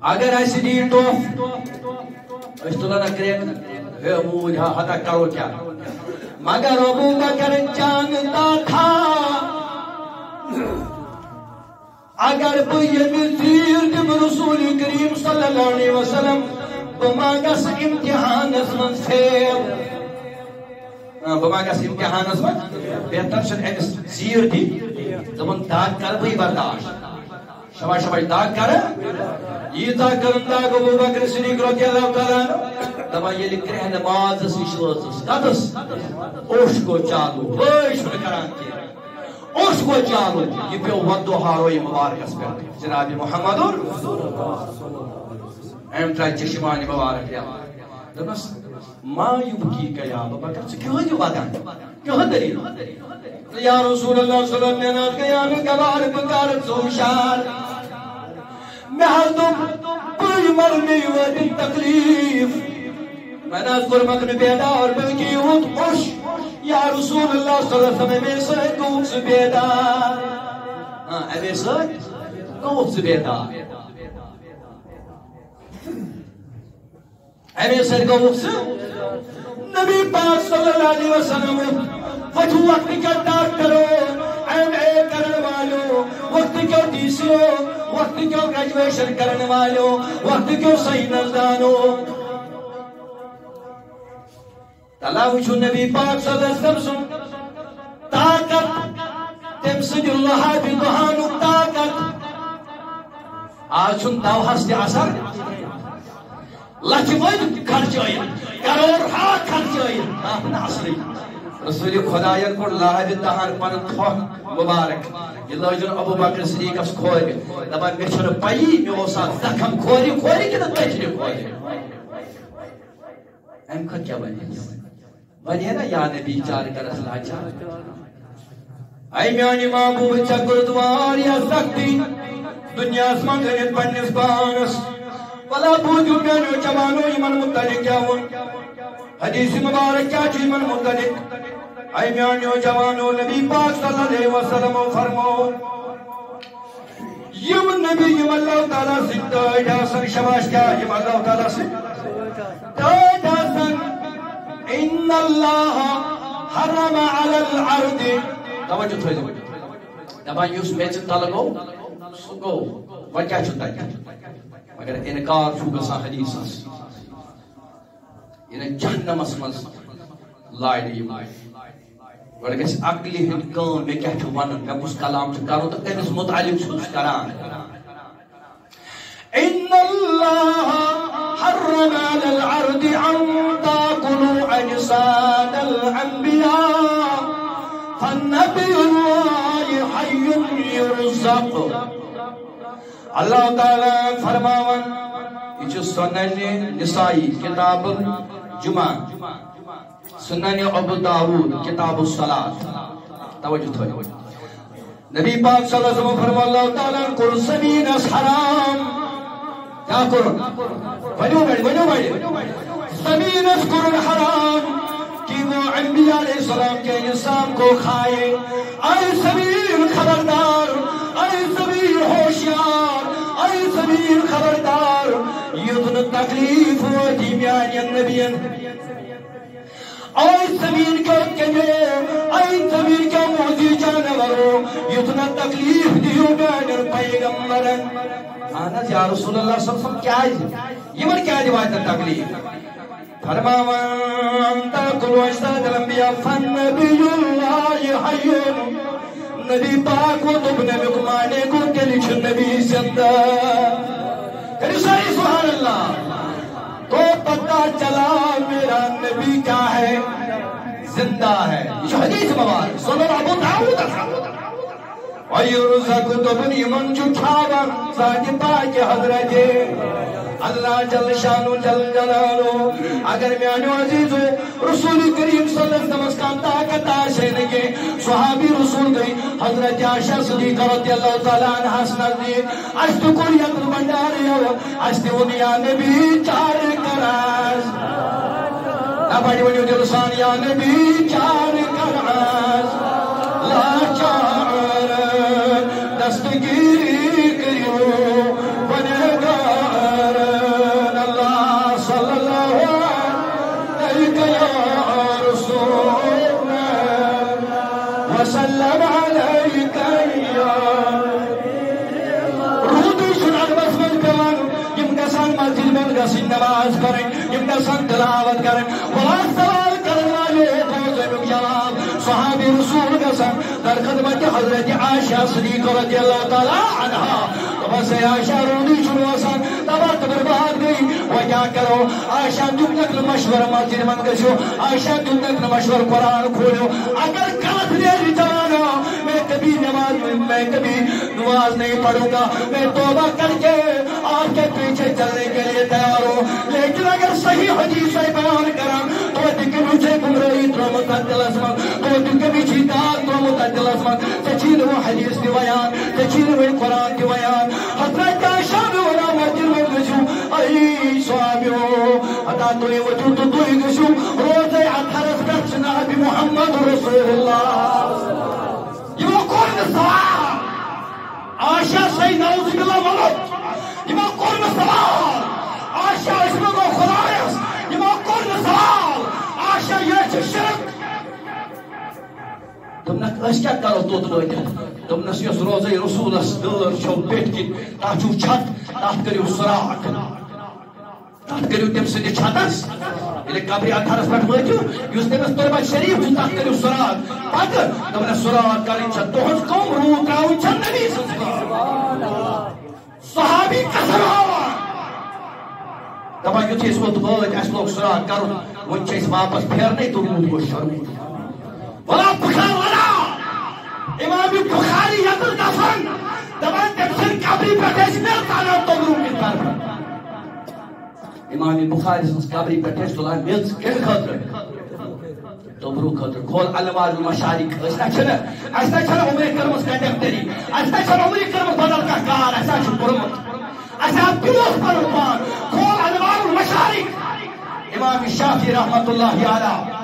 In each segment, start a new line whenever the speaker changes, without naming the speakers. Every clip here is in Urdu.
اگر ایسی دی تو اشتلنا کریک ہے موج ہتا کرو کیا مگر ابو بکر جانتا تھا اگر بیم زیر دم رسول کریم صلی اللہ علیہ وسلم بماغس امتحان اسمن فیل بماغس امتحان اسمن بہتر شد ایس زیر دی زمن داد کر بھئی برداشت شباش شباش داد کر یہ تا کرندہ ابو بکر صدیق رضی اللہ تعالیٰ دبا یہ لکھ رہے ہیں نماز سیشوز قدس اوش کو چالو بوش کران کی اوش کو چالو یہ پیو ودو ہاروئی مبارک اس پر جناب محمد ایم ترائی چشمانی مبارک یا دبس ما یبکی کا یا ابو بکر سے کیوں جو بادان کیوں دلیل یا رسول اللہ صلی اللہ علیہ وسلم یا میں کبار بکار سوشار میں حضم بڑی مرمی ودی تکلیف میں ناظر مکن بیدار بلکی ہوت خوش یا رسول اللہ صلی اللہ علیہ وسلم میں سے کوکس بیدار اے سے کوکس بیدار اے سے کوکس نبی پاک صلی اللہ علیہ وسلم وقت وقت کا ڈاکٹرو ایم اے کرن والو وقت کا ڈیسیو وقت کا گریجویشن کرن والو وقت کا سائنسدانو تلاو چھو نبی پاک صلی اللہ علیہ وسلم طاقت تم سج اللہ بی دہانو طاقت آج چھن تاو ہستی اثر لچ ود خرچ آئین کروڑ ہا خرچ آئین آپن اصلی رسول خدایان کو لاہد دہان پن تھوک مبارک یہ لوجن ابو بکر صدیق اس کھوری دبا میچھر پائی میں اوسا زخم کھوری کہ نہ تجھے کھوری ایم خود کیا بنی بنی نا یا نبی چار کر اصلا چار اے میانی محبوب چکر دوار یا سکتی دنیا اسمان گنت پنیس بانس ولا بوجو میانو جوانو ایمن متعلق کیا ہوں حدیث مبارک کیا چیز من متعلق اے میانو جوانو نبی پاک صلی اللہ علیہ وسلم فرمو یم نبی یم اللہ تعالیٰ سے دائداسن شباش کیا یم اللہ تعالیٰ سے دائداسن ان اللہ حرم علی العرض توجہ تھوڑی دو دبا یوس میچن تلگو سکو وجہ چھتا ہے مگر انکار چھو گسا حدیث اس انہیں جہنم اسمز لائے دی وڑا گیس اقلی ہند کام میں کیا چھو ونن میں کچھ کلام چھو کرو تو تیمیس متعلق چھو کران ان اللہ حرم علی العرض ان تاکلوا اجساد الانبیاء فالنبی اللہ حی یرزق اللہ تعالیٰ فرماون یہ سنن نسائی کتاب جمعہ سنن ابو داود کتاب الصلاة توجہ تھوڑی نبی پاک صلی اللہ علیہ وسلم فرما اللہ تعالیٰ قل سمینس حرام کیا کرن ونیو بڑی سمینس قرن حرام کہ وہ انبیاء علیہ السلام کے نسام کو کھائے اے سمین خبردار اے سمین ہوشیار اے سمین خبردار یدن تکلیف ہوتی میان نبیان اے سمین کو کنے اے سمین کو موزی جانورو یدن تکلیف دیو میان پیغمبرن آنا یا رسول اللہ صلی اللہ علیہ وسلم کیا ہے یہ من کیا جوائد تکلیف فرماوان تاکلوا اجساد الانبیاء فالنبی اللہ حیون نبی پاک و تم نبی کو مانے کو کلیچ نبی زندہ کرشائی سبحان اللہ تو پتہ چلا میرا نبی کیا ہے زندہ ہے یہ حدیث مبارک سنن ابو داود وَيُرْزَقُ تُبْنِ مَنْ چُھٹھاوا ذات پاک حضرت اللہ جل شانو جل جلالو اگر میانو عزیزو رسول کریم صلی اللہ علیہ وسلم کا طاقت آشینگے صحابی رسول گئی حضرت عائشہ صدیقہ رضی اللہ تعالیٰ عنہ سنزید اشت قریت البنداری ہو اشت ونیا نبی چار کراز نباڑی ونیو جلسان یا نبی چار کراز لا چار دستگیری کریو بنے گا گژھن نماز پڑھن یم گژھن تلاوت کرن بلا سوال کرن والے بوزنک جواب صحابی رسول گژھن در خدمت حضرت عائشہ صدیقہ رضی اللہ تعالی عنہا بس عائشہ رونی شروع آسان تباہ برباد گئی وہ کیا کرو عائشہ تم تک مشور مسجد من گشو عائشہ تم تک مشور قرآن کھولو اگر غلط میری جوانا میں کبھی نماز نہیں پڑھوں گا میں توبہ کر کے آپ کے پیچھے چلنے کے لیے تیار ہوں لیکن اگر صحیح حدیث سے بیان کرم تو دیکھ مجھے گمراہی ترمت دلس من تو دیکھ مجھے دار ترمت دلس من تچین وہ حدیث کی بیان تچین وہ قرآن کی بیان حضرت عائشہ ولا مسجد میں گشو ای صحابیو ادا تو یہ وجود تو ہی گشو روزے اثرت کا جناب محمد رسول اللہ یہ کون سوال عائشہ صحیح نعوذ باللہ ملک یہ کون سوال عائشہ اس میں کو خدایس یہ کون سوال عائشہ یہ شرک تمہیں اس کیا کرو تو تمہیں یس روزے رسولس دور چھو پیٹ کی تاچو چھت تات کریو سراغ تات کریو تم سے چھتس یہ قبری اتھرس پٹ وچو یس تمس تربت شریف تات کریو سراغ پت تمہیں سراغ کریں چھت تہذ قوم روح تراؤن چھت نبی صحابی قسم آوا دپان یتھ اس وقت وٲتۍ اَسہِ لوگ سراغ کرُن وۄنۍ چھِ أسۍ واپس پھیرنے تو روٗد گوٚو شرموٗد ولا بخار ولا امام بخاری یتر دفن دبان تمسن قبری پٹیس میں تانا تبرو کی طرف امام بخاری سنس قبری پٹیس تلان ملز کن خطر تبرو خطر کھول علماء المشارک اسنا چھنا عمر کرمس کنڈکٹری اسنا چھنا عمر کرمس بدل کا کار اسنا چھن پرمت اسنا پیوس پرمان کھول علماء المشارک امام شافعی رحمت اللہ علیہ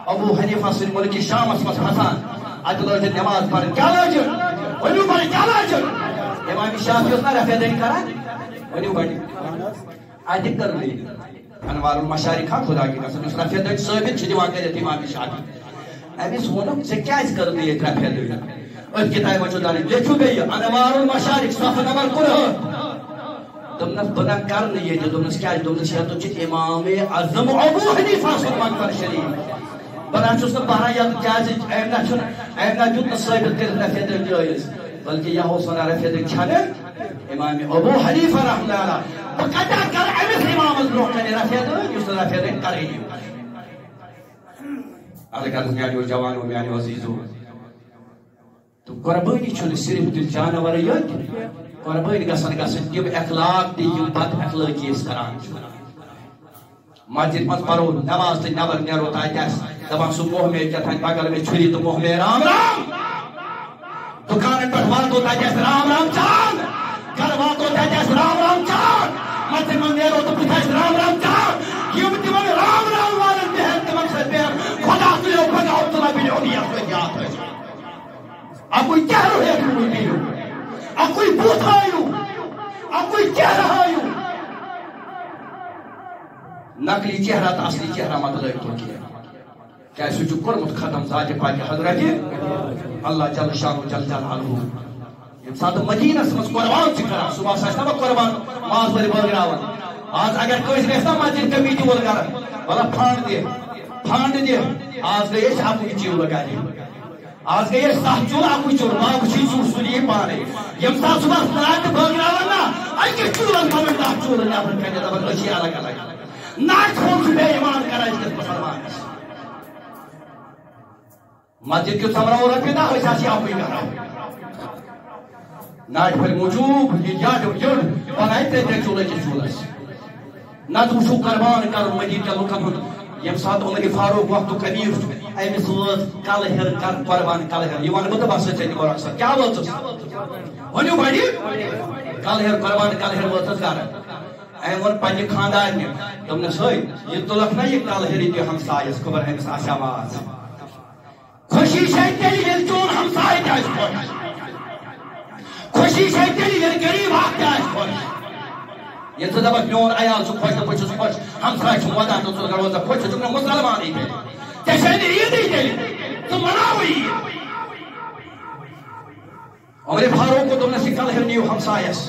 ابو حنیفہ سے ملکی شام اسمس حسان ادلوج نماز پڑھ کیا لاجن ونیو پڑھ کیا لاجن امام شافعی اس نے رفع دین کرا ونیو پڑھ آدھے کر لی انوار المشارک ہاں خدا کی قسم اس رفع دین ثابت چھ دیوان کرے تھی امام شافعی ابھی سونم سے کیا اس کر لی رفع دین اس کتاب وچو دانی دیکھو گئی انوار المشارک صفحہ نمبر کل تم نے بنا کر نہیں ہے تم نے کیا تم نے شاید تو چھ امام اعظم ابو حنیفہ سے مکتب شریف بنا چھس نہ بہرا یا کیازِ ایمنا جُت نہ ثابت کر رفع دین جائز بلکہ یہ ہو سنا رفع دین چھنے امام ابو حنیفہ رحمۃ اللہ علیہ بقدر کر امس امام برونٛہہ کنہِ رفع دین یُس رفع دین کرے اگر میانیو جوانو میانیو عزیزو تو قربانی چھنہ صرف دل جانور یوت قربانی گژھن تِم اخلاق تہِ یِم بد اخلٲقی أسۍ کران چھِ مسجد مز پرو نماز تو نبر نیرو تس دپان سہ موہ میں کتان بغل میں چھری تو موہ میں رام رام دکان پہ واتو تس رام رام چان گھر واتو تس رام رام چان مسجد من نیرو تو بتس رام رام چان یم تمن رام رام والن بہن تمن سر بہن خدا تلو بگاؤ تلا بلیونیت میں یاد ہے اب کوئی کہہ رہے ہیں کوئی نہیں اب کوئی بوت آئیو اب کوئی کہہ رہا آئیو نقلی چہرہ تو اصلی چہرہ مطلب تو کیا کیا سوچو قرمت ختم ذات پاک حضرت اللہ جل شانہ جل جلالہ یم سات مدینہ مز قربان کرا صبح سا قربان ماز بری بغراون آج اگر کوئی رہتا مسجد کمیٹی وول کر والا پھانڈ دے آج گئے آپ کی چیو لگا دی آج گئے سات چور آپ کی چور ماں کچھ چور سنیے پانے یم سات صبح رات بغراون نا ائی چور ہمیں دا چور نہ بن کے دبر اچھی الگ الگ ناٹ ہوں بے ایمان کرا اس کے مسلمان مسجد کے سمرا اور پیدا ہوئی ساسی آپ ہی کرا ناٹ پر موجود یہ یاد یاد بنائے تے چولے کے چولس نہ تو شو قربان کر مدید کا لوکم یم سات عمر فاروق وقت کبیر ایم سوز کال ہر کر قربان کال ہر یہ ون بس سے اور اکثر کیا وچ ونیو بڑی کال ہر قربان کال ہر وچ کر ایمون پنی خاندان میں تم نے سوئی یہ تلک نہ یہ کال ہری کے ہمسایس خبر ہے اس آواز خوشی سے تیری دل چون ہمسائے کا خوش خوشی سے تیری دل غریب آ کا خوش یہ تو دبا میون عیال سو خوش تو چھ خوش ہمسائے چھ ودا تو گروز خوش تو مسلمان ہی جیسے عید ہی دل تو مناوی عمر فاروق کو تم نے سکھل ہرنیو ہمسایس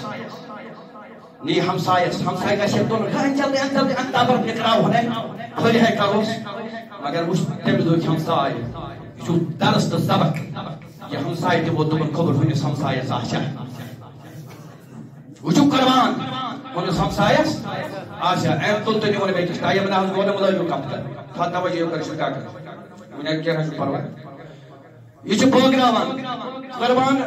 نی ہمسایس ہمسائے کا شیط تول جلدی انتابر نکراو ہونے کھولی ہے کروس مگر وہ تمس دو ہمسائے یہ درس تو سبق یہ ہمسائے تہ وہ دن خبر ہنس ہمسایس آچا وہ قربان ہنس ہمسایس آچا ایم تل تو نیون بیکس ٹائم نہ گو نہ ملو کم تھا توجہ کر شکا کر ون کیا نہ پروا یہ بٲگراوان قربان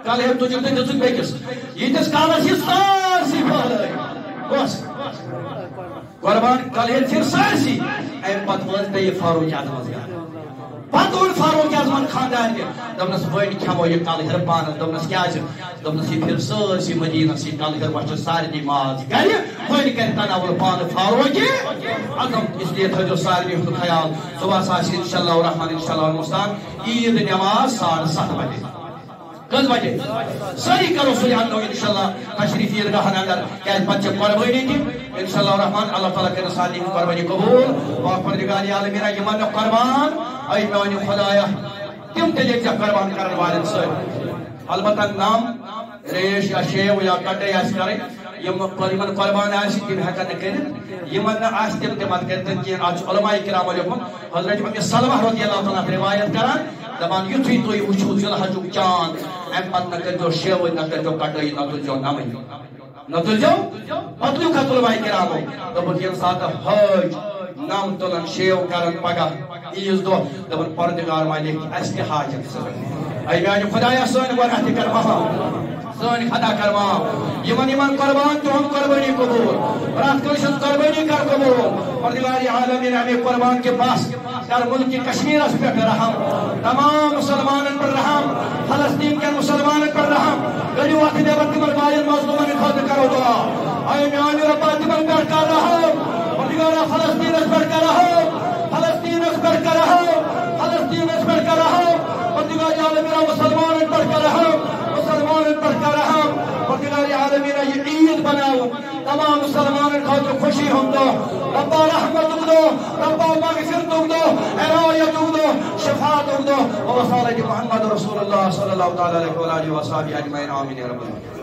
کل ہے تجھ تے دژ بیکس یتس کالس یہ سارسی پھلے بس قربان کل ہے پھر سارسی ایم پت وز تے فاروق اعظم پتہ اون فاروق اعظم خاندان کے دپنس وین کھمو یہ کل ہر پان دپنس کیا دپنس یہ پھر سارسی مدینہ سی کل ہر وچ سارنی ماز گھر وین کر تناول پان فاروق اعظم اس لیے تھجو سارنی ہند خیال صبح ساس انشاءاللہ الرحمن انشاءاللہ المستعان عید نماز 7:30 بجے کس بجے ساری کرو سلیحان انشاءاللہ تشریف عیدگاہ اندر کیا بچے قربانی تھی انشاءاللہ الرحمن اللہ تعالیٰ کے سارنی قربانی قبول پاک پروردگار عالمین یمن قربان اے میانی خدایا تم تیلے کیا قربان کرنے والے سے البتہ نام ریش یا شیو یا کٹے یا سکرے یمن قربان آسی تم ہیکن کرن یمن آسی تم تمت کرن کی آج علماء کرام علیکم حضرت ام سلمہ رضی اللہ تعالیٰ روایت کران دپان یتھی تو وچھو ذوالحجک چاند ام پت نہ کرجو شیو نہ کرجو کٹے نہ تلجو نمے نہ تلجو پتلو کت علماء کرامو دپن یم سات حج نام تلن شیو کرن پگہ عیز دو دپن پروردگار مالک اس کے حاجت سے اے میانی خدایا سن گناہ کر معاف سن خطا کر معاف یمن قربان تو ہم قربانی قبول رات کلشن قربانی کر قبول پروردگار عالمین ہمیں قربان کے پاس در ملک کشمیر اس پہ رحم تمام مسلمانوں پر رحم فلسطین کے مسلمانوں پر رحم گلی وقت دے وقت پر باین مظلومن خود کرو دعا اے میانی رب تمن پر کر رحم پروردگار فلسطین اس پر کر رحم فلسطین اس پر کر رحم فلسطین اس پر کر رحم پروردگار عالمین مسلمانوں پر کر رحم مسلمانوں پر کر رحم پروردگار عالمین یہ عید بناؤ تمام مسلمانوں کو خوشی ہم دو رب رحمت دو رب مغفرت دو عنایت دو شفاعت دو وصالح محمد رسول اللہ صلی اللہ علیہ وآلہ وصحبہ اجمعین آمین یا رب العالمین.